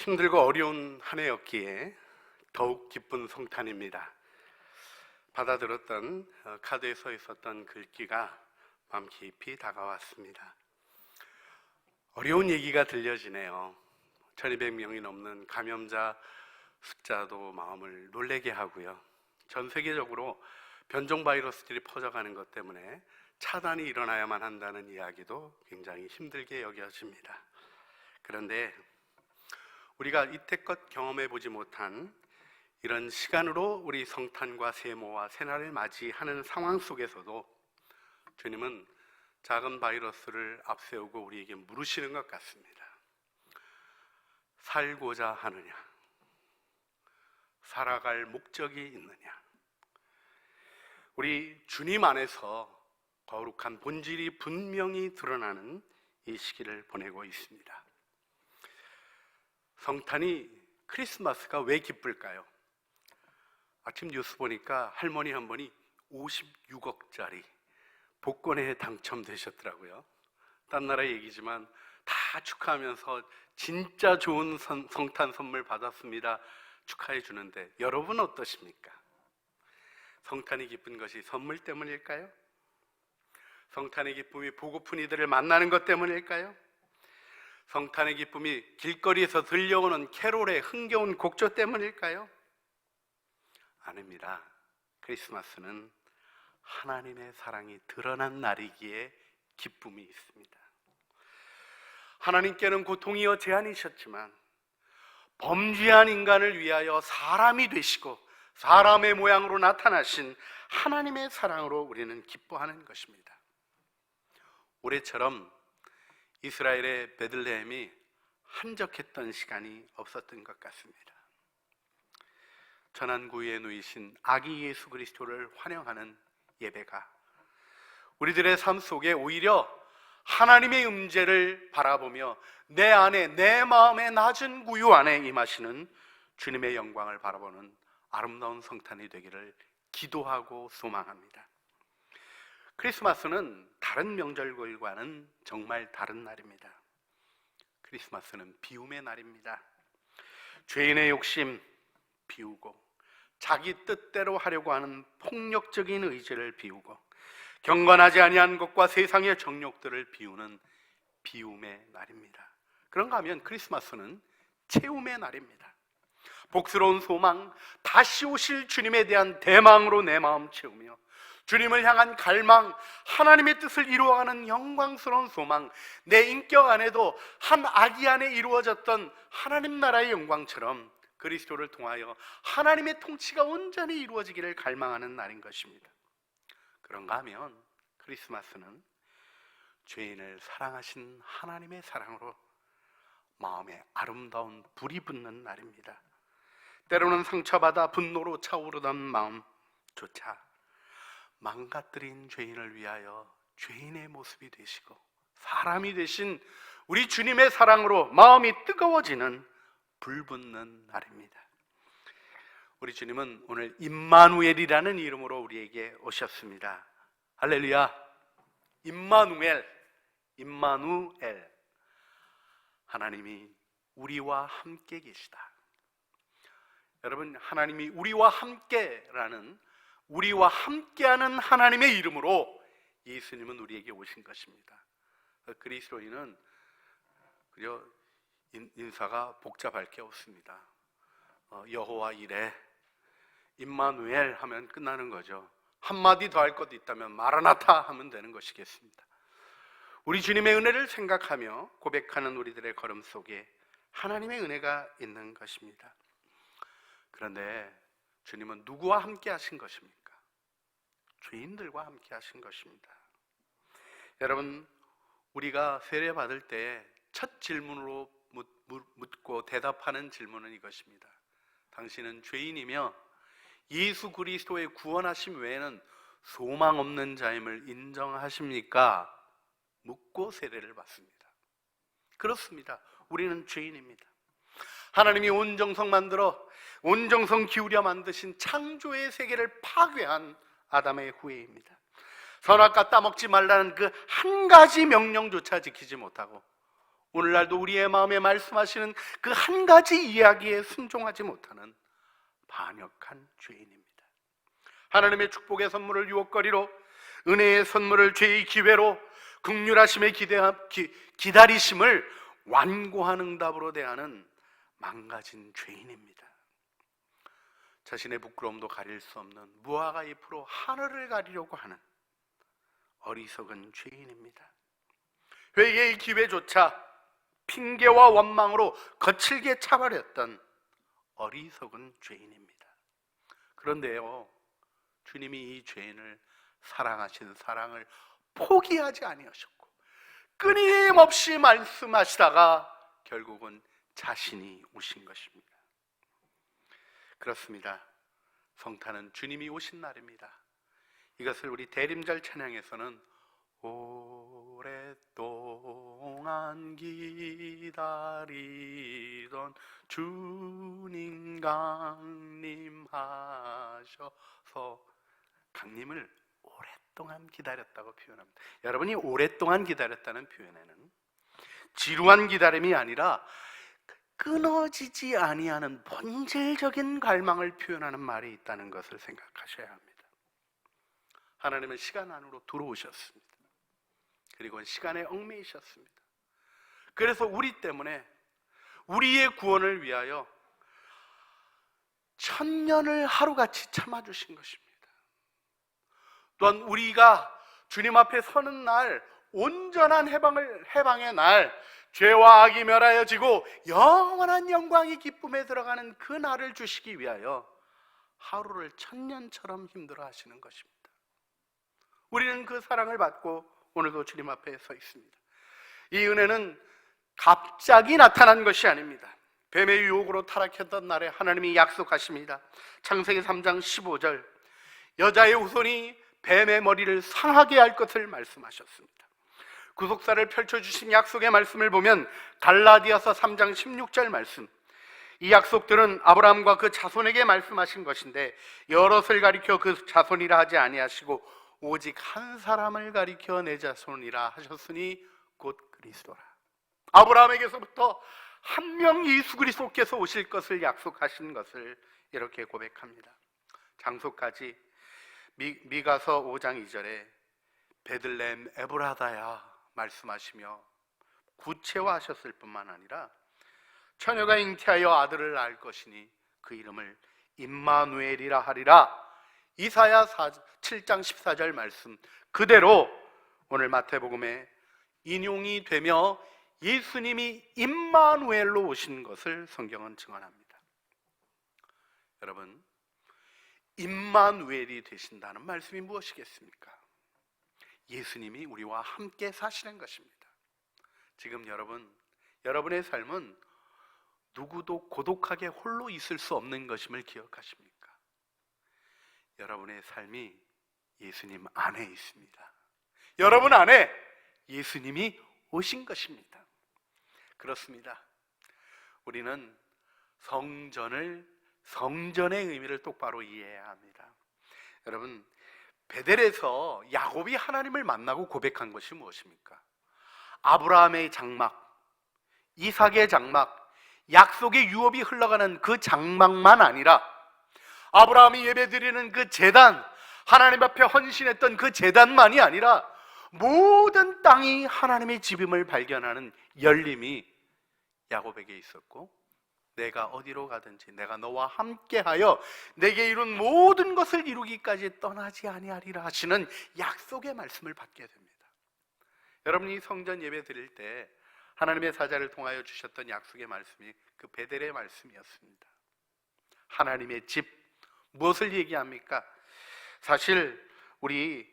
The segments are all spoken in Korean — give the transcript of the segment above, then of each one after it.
힘들고 어려운 한 해였기에 더욱 기쁜 성탄입니다. 받아들었던 카드에 써 있었던 글귀가 마음 깊이 다가왔습니다. 어려운 얘기가 들려지네요. 1200명이 넘는 감염자 숫자도 마음을 놀라게 하고요. 전 세계적으로 변종 바이러스들이 퍼져가는 것 때문에 차단이 일어나야만 한다는 이야기도 굉장히 힘들게 여겨집니다. 그런데 우리가 이때껏 경험해보지 못한 이런 시간으로 우리 성탄과 세모와 새날을 맞이하는 상황 속에서도 주님은 작은 바이러스를 앞세우고 우리에게 물으시는 것 같습니다. 살고자 하느냐? 살아갈 목적이 있느냐? 우리 주님 안에서 거룩한 본질이 분명히 드러나는 이 시기를 보내고 있습니다. 성탄이, 크리스마스가 왜 기쁠까요? 아침 뉴스 보니까 할머니 한 분이 56억짜리 복권에 당첨되셨더라고요. 딴 나라 얘기지만 다 축하하면서 진짜 좋은 성탄 선물 받았습니다 축하해 주는데, 여러분 어떠십니까? 성탄이 기쁜 것이 선물 때문일까요? 성탄의 기쁨이 보고픈 이들을 만나는 것 때문일까요? 성탄의 기쁨이 길거리에서 들려오는 캐롤의 흥겨운 곡조 때문일까요? 아닙니다. 크리스마스는 하나님의 사랑이 드러난 날이기에 기쁨이 있습니다. 하나님께는 고통이여 제한이셨지만 범죄한 인간을 위하여 사람이 되시고 사람의 모양으로 나타나신 하나님의 사랑으로 우리는 기뻐하는 것입니다. 올해처럼 이스라엘의 베들레헴이 한적했던 시간이 없었던 것 같습니다. 천안구유에 누이신 아기 예수 그리스도를 환영하는 예배가 우리들의 삶 속에 오히려 하나님의 음재를 바라보며 내 안에, 내 마음의 낮은 구유 안에 임하시는 주님의 영광을 바라보는 아름다운 성탄이 되기를 기도하고 소망합니다. 크리스마스는 다른 명절들과는 정말 다른 날입니다. 크리스마스는 비움의 날입니다. 죄인의 욕심 비우고 자기 뜻대로 하려고 하는 폭력적인 의지를 비우고 경건하지 아니한 것과 세상의 정욕들을 비우는 비움의 날입니다. 그런가 하면 크리스마스는 채움의 날입니다. 복스러운 소망, 다시 오실 주님에 대한 대망으로 내 마음 채우며 주님을 향한 갈망, 하나님의 뜻을 이루어가는 영광스러운 소망, 내 인격 안에도 한 아기 안에 이루어졌던 하나님 나라의 영광처럼 그리스도를 통하여 하나님의 통치가 온전히 이루어지기를 갈망하는 날인 것입니다. 그런가 하면 크리스마스는 죄인을 사랑하신 하나님의 사랑으로 마음에 아름다운 불이 붙는 날입니다. 때로는 상처받아 분노로 차오르던 마음조차 망가뜨린 죄인을 위하여 죄인의 모습이 되시고 사람이 되신 우리 주님의 사랑으로 마음이 뜨거워지는 불붙는 날입니다. 우리 주님은 오늘 임마누엘이라는 이름으로 우리에게 오셨습니다. 할렐루야. 임마누엘, 임마누엘, 하나님이 우리와 함께 계시다. 여러분, 하나님이 우리와 함께라는, 우리와 함께하는 하나님의 이름으로 예수님은 우리에게 오신 것입니다. 그리스도인은 그저 인사가 복잡할 게 없습니다. 여호와 이레, 임마누엘 하면 끝나는 거죠. 한마디 더 할 것도 있다면 마라나타 하면 되는 것이겠습니다. 우리 주님의 은혜를 생각하며 고백하는 우리들의 걸음 속에 하나님의 은혜가 있는 것입니다. 그런데 주님은 누구와 함께 하신 것입니까? 죄인들과 함께 하신 것입니다. 여러분, 우리가 세례 받을 때 첫 질문으로 묻고 대답하는 질문은 이것입니다. 당신은 죄인이며 예수 그리스도의 구원하심 외에는 소망 없는 자임을 인정하십니까? 묻고 세례를 받습니다. 그렇습니다. 우리는 죄인입니다. 하나님이 온 정성 만들어 온 정성 기울여 만드신 창조의 세계를 파괴한 아담의 후예입니다. 선악과 따먹지 말라는 그 한 가지 명령조차 지키지 못하고 오늘날도 우리의 마음에 말씀하시는 그 한 가지 이야기에 순종하지 못하는 반역한 죄인입니다. 하나님의 축복의 선물을 유혹거리로, 은혜의 선물을 죄의 기회로, 긍휼하심의 기다리심을 완고한 응답으로 대하는 망가진 죄인입니다. 자신의 부끄러움도 가릴 수 없는 무화과 잎으로 하늘을 가리려고 하는 어리석은 죄인입니다. 회개의 기회조차 핑계와 원망으로 거칠게 차버렸던 어리석은 죄인입니다. 그런데요, 주님이 이 죄인을 사랑하신 사랑을 포기하지 아니하셨고 끊임없이 말씀하시다가 결국은 자신이 오신 것입니다. 그렇습니다. 성탄은 주님이 오신 날입니다. 이것을 우리 대림절 찬양에서는 오랫동안 기다리던 주님 강림하셔서, 강림을 오랫동안 기다렸다고 표현합니다. 여러분이 오랫동안 기다렸다는 표현에는 지루한 기다림이 아니라 끊어지지 아니하는 본질적인 갈망을 표현하는 말이 있다는 것을 생각하셔야 합니다. 하나님은 시간 안으로 들어오셨습니다. 그리고 시간에 얽매이셨습니다. 그래서 우리 때문에, 우리의 구원을 위하여 천년을 하루같이 참아주신 것입니다. 또한 우리가 주님 앞에 서는 날, 온전한 해방의 날, 죄와 악이 멸하여지고 영원한 영광이 기쁨에 들어가는 그 날을 주시기 위하여 하루를 천년처럼 힘들어 하시는 것입니다. 우리는 그 사랑을 받고 오늘도 주님 앞에 서 있습니다. 이 은혜는 갑자기 나타난 것이 아닙니다. 뱀의 유혹으로 타락했던 날에 하나님이 약속하십니다. 창세기 3장 15절, 여자의 후손이 뱀의 머리를 상하게 할 것을 말씀하셨습니다. 구속사를 펼쳐주신 약속의 말씀을 보면 갈라디아서 3장 16절 말씀, 이 약속들은 아브라함과 그 자손에게 말씀하신 것인데 여럿을 가리켜 그 자손이라 하지 아니하시고 오직 한 사람을 가리켜 내 자손이라 하셨으니 곧 그리스도라. 아브라함에게서부터 한 명 예수 그리스도께서 오실 것을 약속하신 것을 이렇게 고백합니다. 장소까지 미가서 5장 2절에 베들레헴 에브라다야 말씀하시며 구체화하셨을 뿐만 아니라 처녀가 잉태하여 아들을 낳을 것이니 그 이름을 임마누엘이라 하리라. 이사야 7장 14절 말씀 그대로 오늘 마태복음에 인용이 되며 예수님이 임마누엘로 오신 것을 성경은 증언합니다. 여러분, 임마누엘이 되신다는 말씀이 무엇이겠습니까? 예수님이 우리와 함께 사시는 것입니다. 지금 여러분의 삶은 누구도 고독하게 홀로 있을 수 없는 것임을 기억하십니까? 여러분의 삶이 예수님 안에 있습니다. 여러분 안에 예수님이 오신 것입니다. 그렇습니다. 우리는 성전의 의미를 똑바로 이해해야 합니다. 여러분, 베델에서 야곱이 하나님을 만나고 고백한 것이 무엇입니까? 아브라함의 장막, 이삭의 장막, 약속의 유업이 흘러가는 그 장막만 아니라 아브라함이 예배드리는 그 제단, 하나님 앞에 헌신했던 그 제단만이 아니라 모든 땅이 하나님의 집임을 발견하는 열림이 야곱에게 있었고, 내가 어디로 가든지 내가 너와 함께하여 내게 이룬 모든 것을 이루기까지 떠나지 아니하리라 하시는 약속의 말씀을 받게 됩니다. 여러분이 성전 예배 드릴 때 하나님의 사자를 통하여 주셨던 약속의 말씀이 그 베델의 말씀이었습니다. 하나님의 집, 무엇을 얘기합니까? 사실 우리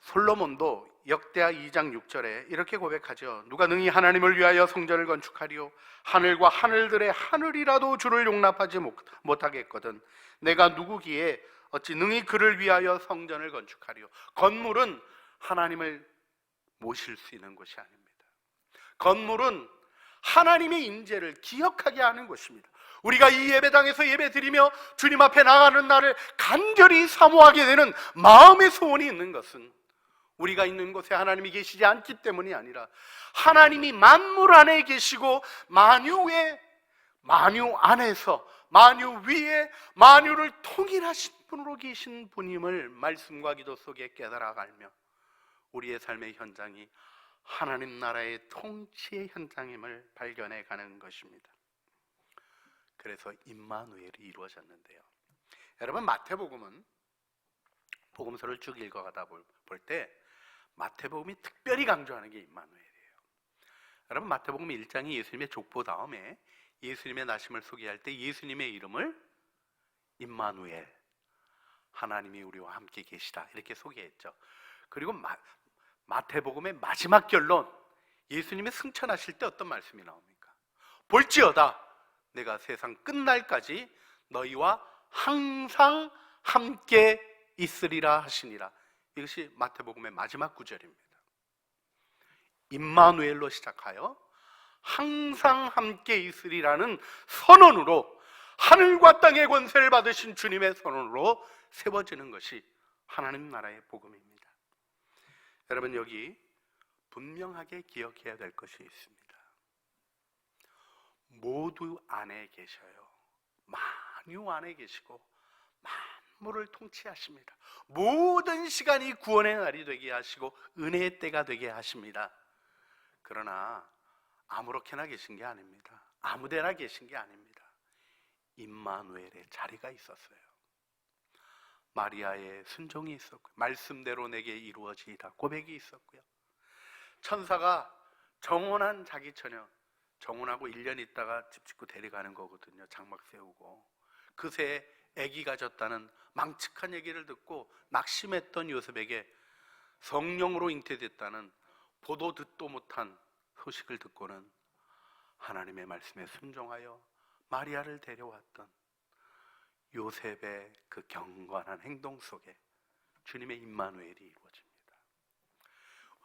솔로몬도 역대하 2장 6절에 이렇게 고백하죠. 누가 능히 하나님을 위하여 성전을 건축하리요? 하늘과 하늘들의 하늘이라도 주를 용납하지 못하겠거든. 내가 누구기에 어찌 능히 그를 위하여 성전을 건축하리요? 건물은 하나님을 모실 수 있는 것이 아닙니다. 건물은 하나님의 임재를 기억하게 하는 것입니다. 우리가 이 예배당에서 예배드리며 주님 앞에 나가는 날을 간절히 사모하게 되는 마음의 소원이 있는 것은 우리가 있는 곳에 하나님이 계시지 않기 때문이 아니라 하나님이 만물 안에 계시고 만유 안에서 만유 위에 만유를 통일하신 분으로 계신 분임을 말씀과 기도 속에 깨달아가며 우리의 삶의 현장이 하나님 나라의 통치의 현장임을 발견해가는 것입니다. 그래서 임마누엘이 이루어졌는데요. 여러분, 마태복음은 복음서를 쭉 읽어가다 볼 때 마태복음이 특별히 강조하는 게 임마누엘이에요. 여러분, 마태복음 1장이 예수님의 족보 다음에 예수님의 나심을 소개할 때 예수님의 이름을 임마누엘, 하나님이 우리와 함께 계시다, 이렇게 소개했죠. 그리고 마태복음의 마지막 결론, 예수님이 승천하실 때 어떤 말씀이 나옵니까? 볼지어다 내가 세상 끝날까지 너희와 항상 함께 있으리라 하시니라. 이것이 마태복음의 마지막 구절입니다. 임마누엘로 시작하여 항상 함께 있으리라는 선언으로, 하늘과 땅의 권세를 받으신 주님의 선언으로 세워지는 것이 하나님 나라의 복음입니다. 여러분, 여기 분명하게 기억해야 될 것이 있습니다. 모두 안에 계셔요. 만유 안에 계시고 만물을 통치하십니다. 모든 시간이 구원의 날이 되게 하시고 은혜의 때가 되게 하십니다. 그러나 아무렇게나 계신 게 아닙니다. 아무데나 계신 게 아닙니다. 임마누엘의 자리가 있었어요. 마리아의 순종이 있었고요, 말씀대로 내게 이루어지이다 고백이 있었고요, 천사가 정혼한 자기 처녀, 정혼하고 1년 있다가 집 짓고 데려가는 거거든요. 장막 세우고 그새 아기가 졌다는 망측한 얘기를 듣고 낙심했던 요셉에게 성령으로 잉태됐다는 보도 듣도 못한 소식을 듣고는 하나님의 말씀에 순종하여 마리아를 데려왔던 요셉의 그 경건한 행동 속에 주님의 임마누엘이 이루어집니다.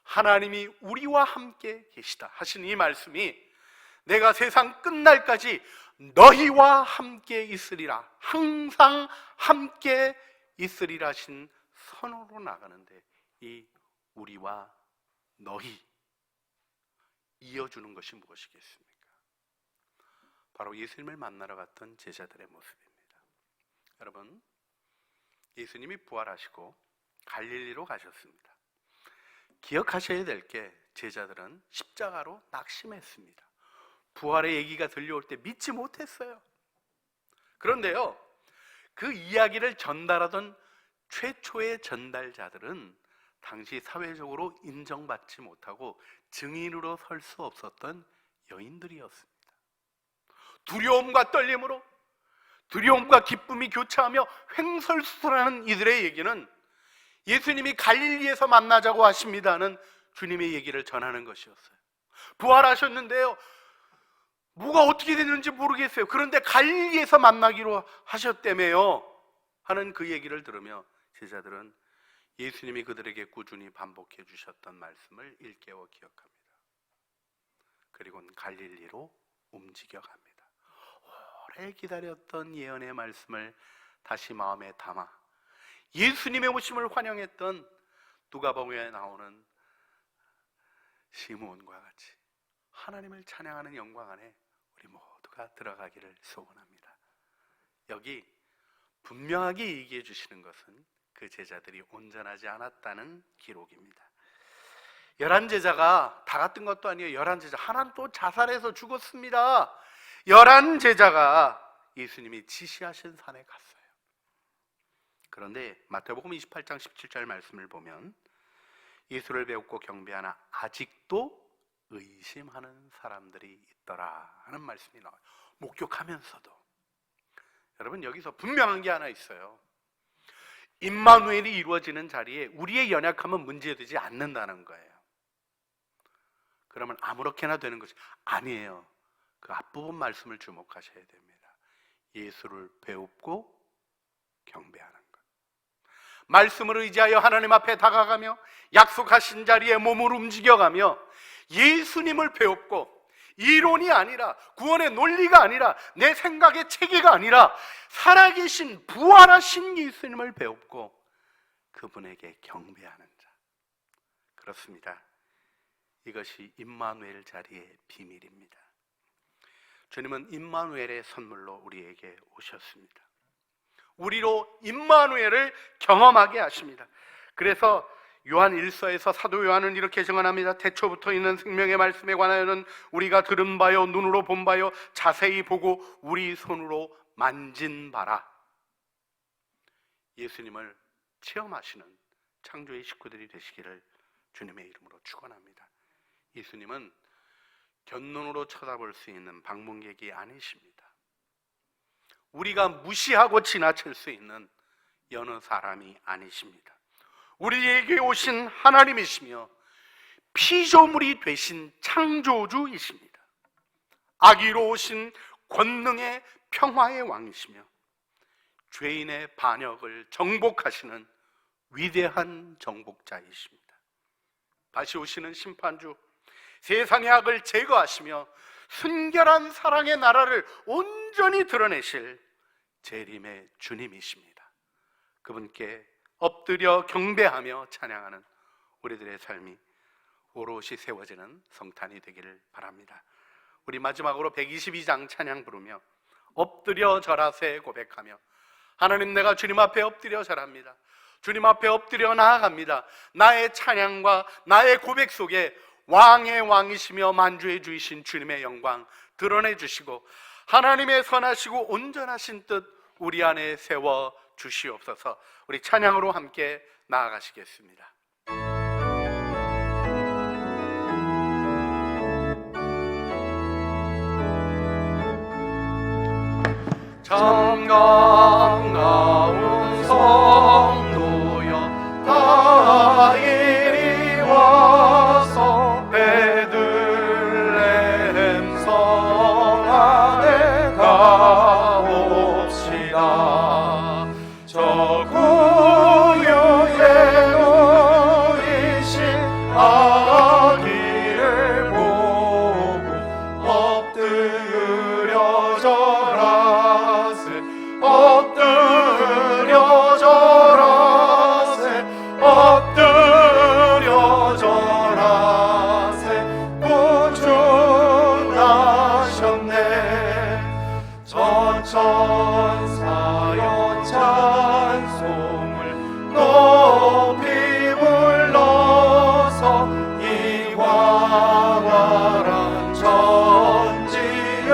하나님이 우리와 함께 계시다 하신 이 말씀이 내가 세상 끝날까지 너희와 함께 있으리라, 항상 함께 있으리라 하신 선으로 나가는데, 이 우리와 너희 이어주는 것이 무엇이겠습니까? 바로 예수님을 만나러 갔던 제자들의 모습입니다. 여러분, 예수님이 부활하시고 갈릴리로 가셨습니다. 기억하셔야 될 게, 제자들은 십자가로 낙심했습니다. 부활의 얘기가 들려올 때 믿지 못했어요. 그런데요, 그 이야기를 전달하던 최초의 전달자들은 당시 사회적으로 인정받지 못하고 증인으로 설 수 없었던 여인들이었습니다. 두려움과 떨림으로, 두려움과 기쁨이 교차하며 횡설수설하는 이들의 얘기는 예수님이 갈릴리에서 만나자고 하십니다는 주님의 얘기를 전하는 것이었어요. 부활하셨는데요, 뭐가 어떻게 됐는지 모르겠어요. 그런데 갈릴리에서 만나기로 하셨다며요 하는 그 얘기를 들으며 제자들은 예수님이 그들에게 꾸준히 반복해 주셨던 말씀을 일깨워 기억합니다. 그리고는 갈릴리로 움직여갑니다. 오래 기다렸던 예언의 말씀을 다시 마음에 담아 예수님의 오심을 환영했던 누가복음에 나오는 시므온과 같이 하나님을 찬양하는 영광 안에 우리 모두가 들어가기를 소원합니다. 여기 분명하게 얘기해 주시는 것은 그 제자들이 온전하지 않았다는 기록입니다. 11제자가 다 같은 것도 아니에요. 11제자, 하나는 또 자살해서 죽었습니다. 11제자가 예수님이 지시하신 산에 갔어요. 그런데 마태복음 28장 17절 말씀을 보면 예수를 배웁고 경배하나 아직도 의심하는 사람들이 있더라 하는 말씀이 나와요. 목격하면서도. 여러분, 여기서 분명한 게 하나 있어요. 임마누엘이 이루어지는 자리에 우리의 연약함은 문제되지 않는다는 거예요. 그러면 아무렇게나 되는 것이 아니에요. 그 앞부분 말씀을 주목하셔야 됩니다. 예수를 배웁고 경배하는 것, 말씀을 의지하여 하나님 앞에 다가가며 약속하신 자리에 몸을 움직여가며 예수님을 배웁고, 이론이 아니라, 구원의 논리가 아니라, 내 생각의 체계가 아니라 살아계신 부활하신 예수님을 배웁고 그분에게 경배하는 자, 그렇습니다. 이것이 임마누엘 자리의 비밀입니다. 주님은 임마누엘의 선물로 우리에게 오셨습니다. 우리로 임마누엘을 경험하게 하십니다. 그래서 요한 1서에서 사도 요한은 이렇게 증언합니다. 태초부터 있는 생명의 말씀에 관하여는 우리가 들은 바요 눈으로 본 바요 자세히 보고 우리 손으로 만진 바라. 예수님을 체험하시는 창조의 식구들이 되시기를 주님의 이름으로 축원합니다. 예수님은 곁눈으로 쳐다볼 수 있는 방문객이 아니십니다. 우리가 무시하고 지나칠 수 있는 여느 사람이 아니십니다. 우리에게 오신 하나님이시며 피조물이 되신 창조주이십니다. 아기로 오신 권능의 평화의 왕이시며 죄인의 반역을 정복하시는 위대한 정복자이십니다. 다시 오시는 심판주, 세상의 악을 제거하시며 순결한 사랑의 나라를 온전히 드러내실 재림의 주님이십니다. 그분께 엎드려 경배하며 찬양하는 우리들의 삶이 오롯이 세워지는 성탄이 되기를 바랍니다. 우리 마지막으로 122장 찬양 부르며 엎드려 절하세 고백하며, 하나님, 내가 주님 앞에 엎드려 절합니다. 주님 앞에 엎드려 나아갑니다. 나의 찬양과 나의 고백 속에 왕의 왕이시며 만주의 주이신 주님의 영광 드러내 주시고 하나님의 선하시고 온전하신 뜻 우리 안에 세워 주시옵소서. 우리 찬양으로 함께 나아가시겠습니다. 참강나온 성도여 다 이리 와서 베들레헴 성 안에 가옵시다. 저 구유에 누이신 아기를 보고 엎드려 절하세, 엎드려 절하세, 엎드려 절하세. 구주나셨네. 전천사여 찬송을 높이 불러서 이 광활한 전지에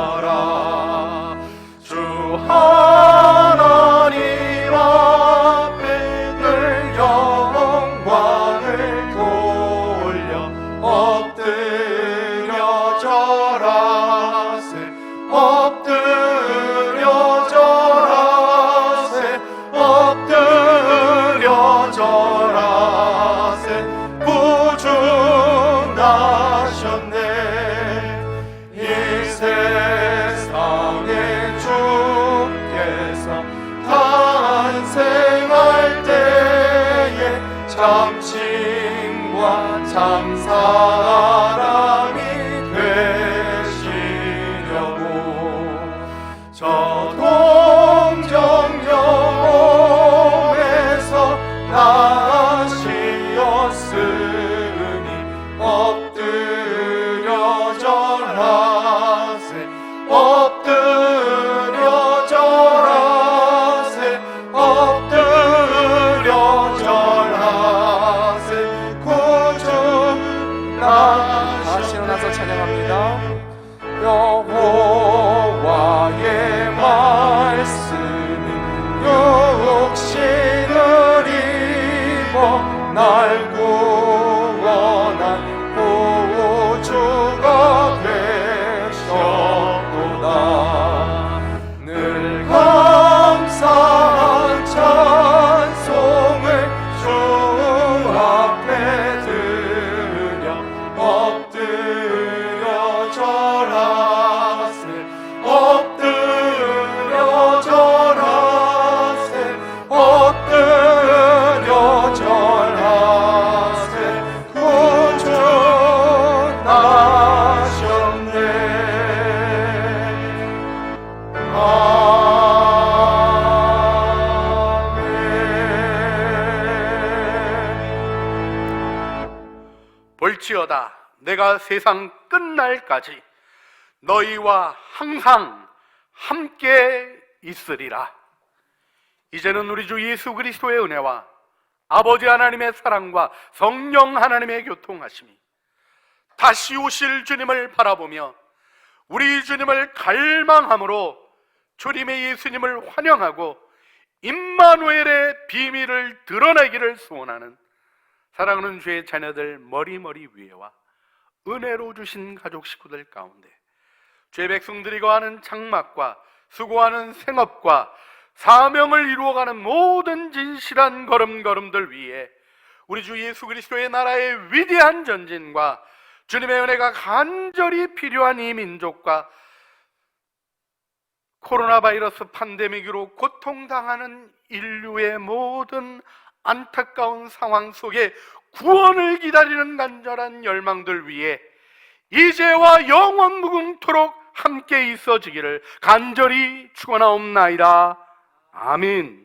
울리어라. 주 하나님 앞에 늘 영광을 돌려 엎드려 절하세, 엎드려 절하세, 엎드려 절하세. 구주 나셨네. 이 세상에 주께서 탄생할 때에 참친과 참사람이 되시려고 저 동정여에서 나시었으니 엎드려 절하세, 엎드려 절하세, 엎드려 절하세. 구주 다시 일어나서 찬양합니다. 여호와의 말씀이 육신을 입어 날 구원한 구주가 되셨도다. 늘 감사한 찬송을 주 앞에 드려 엎드려 절하세, 엎드려 절하세, 엎드려 절하세. 내가 세상 끝날까지 너희와 항상 함께 있으리라. 이제는 우리 주 예수 그리스도의 은혜와 아버지 하나님의 사랑과 성령 하나님의 교통하심이 다시 오실 주님을 바라보며 우리 주님을 갈망함으로 주님의 예수님을 환영하고 임마누엘의 비밀을 드러내기를 소원하는 사랑하는 주의 자녀들 머리머리 위에와 은혜로 주신 가족 식구들 가운데 주의 백성들이 거하는 장막과 수고하는 생업과 사명을 이루어가는 모든 진실한 걸음걸음들 위에 우리 주 예수 그리스도의 나라의 위대한 전진과 주님의 은혜가 간절히 필요한 이 민족과 코로나 바이러스 팬데믹으로 고통당하는 인류의 모든 안타까운 상황 속에 구원을 기다리는 간절한 열망들 위해 이제와 영원 무궁토록 함께 있어지기를 간절히 축원하옵나이다. 아멘.